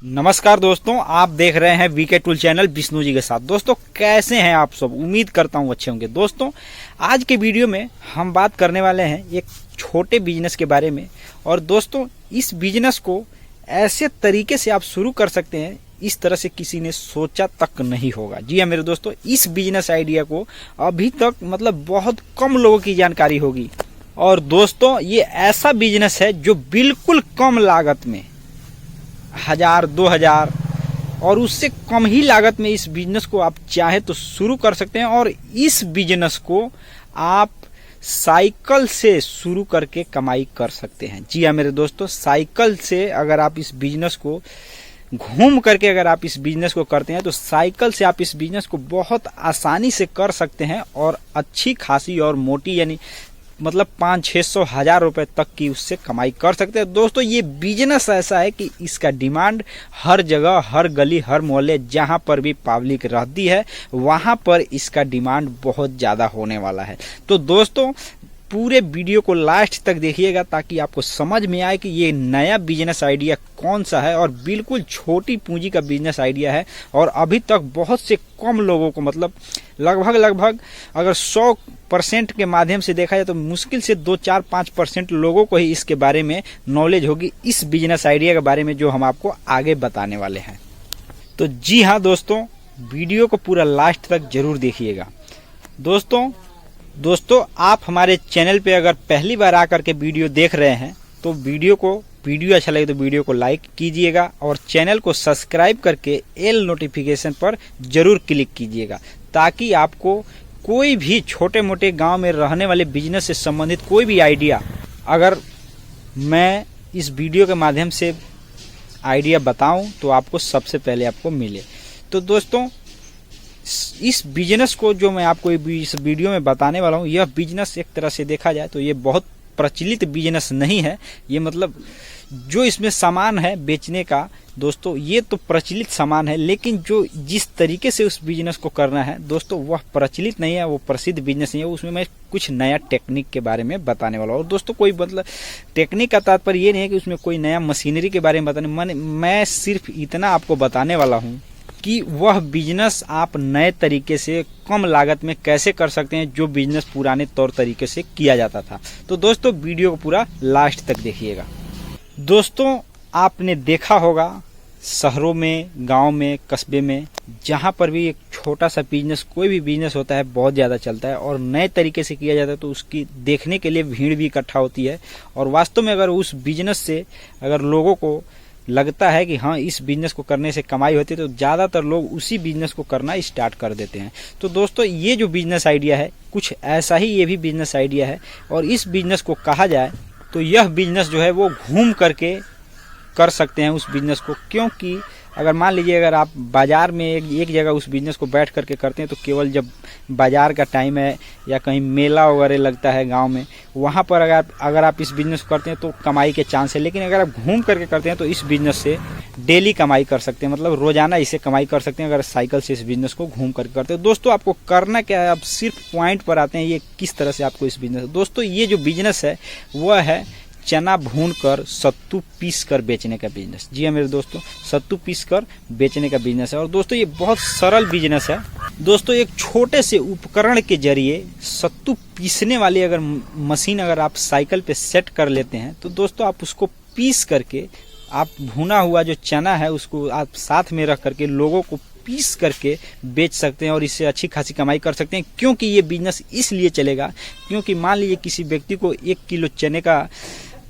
नमस्कार दोस्तों, आप देख रहे हैं VK tool channel Vishnu ji के साथ। दोस्तों कैसे हैं आप सब? उम्मीद करता हूं अच्छे होंगे। दोस्तों आज के वीडियो में हम बात करने वाले हैं एक छोटे बिजनेस के बारे में। और दोस्तों इस बिजनेस को ऐसे तरीके से आप शुरू कर सकते हैं, इस तरह से किसी ने सोचा तक नहीं होगा। जी हाँ मेरे दोस्तों, इस बिजनेस आइडिया को अभी तक बहुत कम लोगों की जानकारी होगी। और दोस्तों ये ऐसा बिजनेस है जो बिल्कुल कम लागत में 1000, 2000 और उससे कम ही लागत में इस बिजनेस को आप चाहे तो शुरू कर सकते हैं। और इस बिजनेस को आप साइकिल से शुरू करके कमाई कर सकते हैं। जी हाँ मेरे दोस्तों, साइकिल से अगर आप इस बिजनेस को घूम करके अगर आप इस बिजनेस को करते हैं तो साइकिल से आप इस बिजनेस को बहुत आसानी से कर सकते हैं और अच्छी खासी और मोटी यानी 500-600 हजार रुपए तक की उससे कमाई कर सकते हैं। दोस्तों ये बिजनेस ऐसा है कि इसका डिमांड हर जगह, हर गली, हर मोहल्ले, जहां पर भी पब्लिक रहती है वहां पर इसका डिमांड बहुत ज्यादा होने वाला है। तो दोस्तों पूरे वीडियो को लास्ट तक देखिएगा ताकि आपको समझ में आए कि ये नया बिजनेस आइडिया कौन सा है। और बिल्कुल छोटी पूंजी का बिजनेस आइडिया है और अभी तक बहुत से कम लोगों को लगभग अगर 100% के माध्यम से देखा जाए तो मुश्किल से 2-4-5% लोगों को ही इसके बारे में नॉलेज होगी, इस बिजनेस आइडिया के बारे में जो हम आपको आगे बताने वाले हैं। तो जी हाँ दोस्तों, वीडियो को पूरा लास्ट तक जरूर देखिएगा। दोस्तों आप हमारे चैनल पे अगर पहली बार आकर के वीडियो देख रहे हैं तो वीडियो अच्छा लगे तो वीडियो को लाइक कीजिएगा और चैनल को सब्सक्राइब करके एल नोटिफिकेशन पर जरूर क्लिक कीजिएगा ताकि आपको कोई भी छोटे मोटे गांव में रहने वाले बिजनेस से संबंधित कोई भी आइडिया अगर मैं इस वीडियो के माध्यम से आइडिया बताऊं तो आपको सबसे पहले आपको मिले। तो दोस्तों इस बिजनेस को जो मैं आपको इस वीडियो में बताने वाला हूँ, यह बिजनेस एक तरह से देखा जाए तो ये बहुत प्रचलित बिजनेस नहीं है। ये जो इसमें सामान है बेचने का दोस्तों ये तो प्रचलित सामान है, लेकिन जो जिस तरीके से उस बिजनेस को करना है दोस्तों वह प्रचलित नहीं है, वो प्रसिद्ध बिजनेस नहीं है। उसमें मैं कुछ नया टेक्निक के बारे में बताने वाला हूँ। और दोस्तों कोई टेक्निक का तात्पर्य ये नहीं है कि उसमें कोई नया मशीनरी के बारे में बताने, मैं सिर्फ इतना आपको बताने वाला हूँ कि वह बिजनेस आप नए तरीके से कम लागत में कैसे कर सकते हैं जो बिजनेस पुराने तौर तरीके से किया जाता था। तो दोस्तों वीडियो को पूरा लास्ट तक देखिएगा। दोस्तों आपने देखा होगा शहरों में, गांव में, कस्बे में, जहां पर भी एक छोटा सा बिजनेस, कोई भी बिजनेस होता है बहुत ज़्यादा चलता है और नए तरीके से किया जाता है तो उसकी देखने के लिए भीड़ भी इकट्ठा होती है। और वास्तव में अगर उस बिजनेस से अगर लोगों को लगता है कि हाँ इस बिजनेस को करने से कमाई होती है तो ज़्यादातर लोग उसी बिजनेस को करना स्टार्ट कर देते हैं। तो दोस्तों ये जो बिजनेस आइडिया है कुछ ऐसा ही ये भी बिजनेस आइडिया है। और इस बिजनेस को कहा जाए तो यह बिजनेस जो है वो घूम करके कर सकते हैं उस बिजनेस को, क्योंकि अगर मान लीजिए अगर आप बाजार में एक जगह उस बिजनेस को बैठ करके करते हैं तो केवल जब बाजार का टाइम है या कहीं मेला वगैरह लगता है गांव में, वहां पर अगर आप इस बिजनेस को करते हैं तो कमाई के चांस है। लेकिन अगर आप घूम करके करते हैं तो इस बिजनेस से डेली कमाई कर सकते हैं, रोजाना इसे कमाई कर सकते हैं अगर साइकिल से इस बिजनेस को घूम करके करते हैं। दोस्तों आपको करना क्या है, आप सिर्फ पॉइंट पर आते हैं ये किस तरह से आपको इस बिजनेस। दोस्तों ये जो बिजनेस है वह है चना भून कर सत्तू पीस कर बेचने का बिजनेस। जी हाँ मेरे दोस्तों, सत्तू पीस कर बेचने का बिजनेस है। और दोस्तों ये बहुत सरल बिजनेस है। दोस्तों एक छोटे से उपकरण के जरिए सत्तू पीसने वाली अगर मशीन अगर आप साइकिल पे सेट कर लेते हैं तो दोस्तों आप उसको पीस करके आप भुना हुआ जो चना है उसको आप साथ में रख करके लोगों को पीस करके बेच सकते हैं और इससे अच्छी खासी कमाई कर सकते हैं। क्योंकि ये बिजनेस इसलिए चलेगा क्योंकि मान लीजिए किसी व्यक्ति को 1 किलो चने का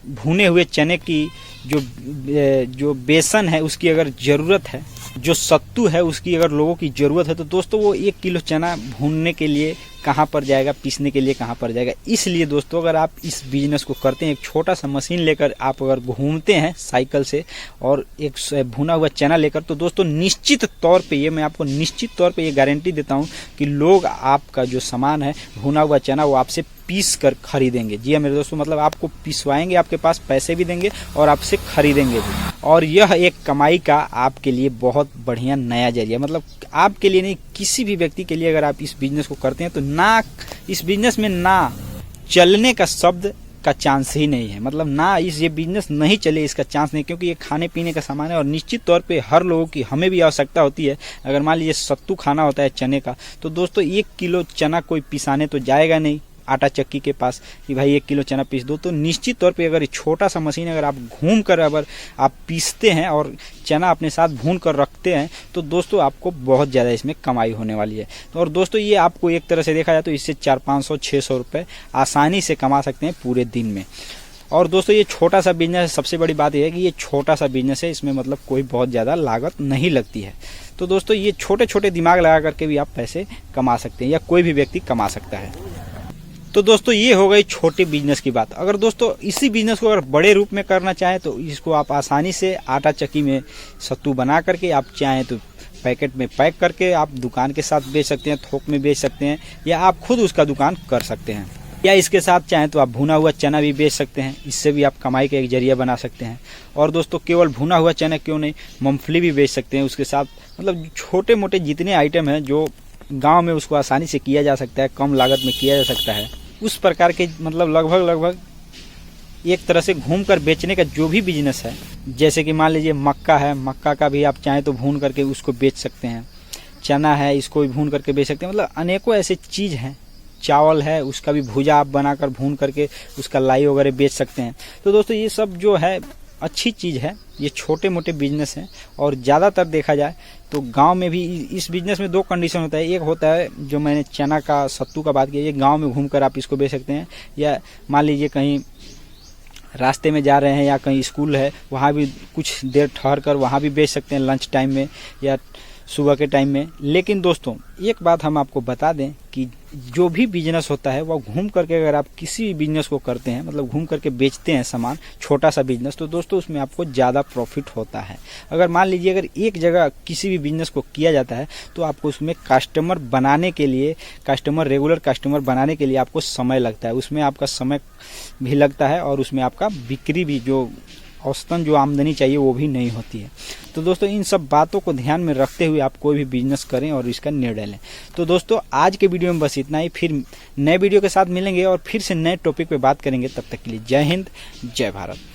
भुने हुए चने की जो बेसन है उसकी अगर ज़रूरत है, जो सत्तू है उसकी अगर लोगों की ज़रूरत है तो दोस्तों वो 1 किलो चना भूनने के लिए कहाँ पर जाएगा, पीसने के लिए कहाँ पर जाएगा। इसलिए दोस्तों अगर आप इस बिजनेस को करते हैं, एक छोटा सा मशीन लेकर आप अगर घूमते हैं साइकिल से और एक भुना हुआ चना लेकर, तो दोस्तों निश्चित तौर पे ये मैं आपको निश्चित तौर पे ये गारंटी देता हूँ कि लोग आपका जो सामान है भुना हुआ चना वो आपसे पीस कर खरीदेंगे। जी हाँ मेरे दोस्तों, आपको पिसवाएंगे, आपके पास पैसे भी देंगे और आपसे खरीदेंगे भी। और यह एक कमाई का आपके लिए बहुत बढ़िया नया जरिया, आपके लिए नहीं किसी भी व्यक्ति के लिए अगर आप इस बिजनेस को करते हैं तो ना इस बिजनेस में ना चलने का शब्द का चांस ही नहीं है। मतलब ना ये बिजनेस नहीं चले इसका चांस नहीं, क्योंकि ये खाने पीने का सामान है और निश्चित तौर पे हर लोगों की, हमें भी आवश्यकता होती है। अगर मान लीजिए सत्तू खाना होता है चने का, तो दोस्तों 1 किलो चना कोई पिसाने तो जाएगा नहीं आटा चक्की के पास कि भाई 1 किलो चना पीस दो। तो निश्चित तौर पे अगर छोटा सा मशीन अगर आप घूम कर अगर आप पीसते हैं और चना अपने साथ भून कर रखते हैं, तो दोस्तों आपको बहुत ज़्यादा इसमें कमाई होने वाली है। तो और दोस्तों ये आपको एक तरह से देखा जाए तो इससे 400-500-600 रुपये आसानी से कमा सकते हैं पूरे दिन में। और दोस्तों ये छोटा सा बिजनेस है, सबसे बड़ी बात यह है कि ये छोटा सा बिजनेस है, इसमें मतलब कोई बहुत ज़्यादा लागत नहीं लगती है। तो दोस्तों ये छोटे छोटे दिमाग लगा करके भी आप पैसे कमा सकते हैं, या कोई भी व्यक्ति कमा सकता है। तो दोस्तों ये हो गई छोटे बिजनेस की बात। अगर दोस्तों इसी बिजनेस को अगर बड़े रूप में करना चाहें तो इसको आप आसानी से आटा चक्की में सत्तू बना करके आप चाहें तो पैकेट में पैक करके आप दुकान के साथ बेच सकते हैं, थोक में बेच सकते हैं, या आप खुद उसका दुकान कर सकते हैं। या इसके साथ चाहें तो आप भुना हुआ चना भी बेच सकते हैं, इससे भी आप कमाई का एक जरिया बना सकते हैं। और दोस्तों केवल भुना हुआ चना क्यों नहीं, मूंगफली भी बेच सकते हैं उसके साथ। मतलब छोटे मोटे जितने आइटम हैं जो गाँव में उसको आसानी से किया जा सकता है, कम लागत में किया जा सकता है, उस प्रकार के मतलब लगभग एक तरह से घूम कर बेचने का जो भी बिजनेस है। जैसे कि मान लीजिए मक्का है, मक्का का भी आप चाहें तो भून करके उसको बेच सकते हैं। चना है, इसको भी भून करके बेच सकते हैं। मतलब अनेकों ऐसे चीज़ हैं। चावल है, उसका भी भुजा आप बनाकर भून करके उसका लाई वगैरह बेच सकते हैं। तो दोस्तों ये सब जो है अच्छी चीज़ है, ये छोटे मोटे बिजनेस हैं। और ज़्यादातर देखा जाए तो गांव में भी इस बिजनेस में 2 कंडीशन होता है। एक होता है जो मैंने चना का सत्तू का बात किया, ये गांव में घूमकर आप इसको बेच सकते हैं, या मान लीजिए कहीं रास्ते में जा रहे हैं या कहीं स्कूल है वहाँ भी कुछ देर ठहर कर वहाँ भी बेच सकते हैं, लंच टाइम में या सुबह के टाइम में। लेकिन दोस्तों एक बात हम आपको बता दें कि जो भी बिजनेस होता है वह घूम करके अगर आप किसी भी बिजनेस को करते हैं, मतलब घूम करके बेचते हैं सामान, छोटा सा बिजनेस, तो दोस्तों उसमें आपको ज़्यादा प्रॉफिट होता है। अगर मान लीजिए अगर एक जगह किसी भी बिजनेस को किया जाता है तो आपको उसमें कस्टमर बनाने के लिए, रेगुलर कस्टमर बनाने के लिए आपको समय लगता है, उसमें आपका समय भी लगता है और उसमें आपका बिक्री भी, जो औसतन जो आमदनी चाहिए वो भी नहीं होती है। तो दोस्तों इन सब बातों को ध्यान में रखते हुए आप कोई भी बिजनेस करें और इसका निर्णय लें। तो दोस्तों आज के वीडियो में बस इतना ही, फिर नए वीडियो के साथ मिलेंगे और फिर से नए टॉपिक पे बात करेंगे। तब तक के लिए जय हिंद, जय भारत।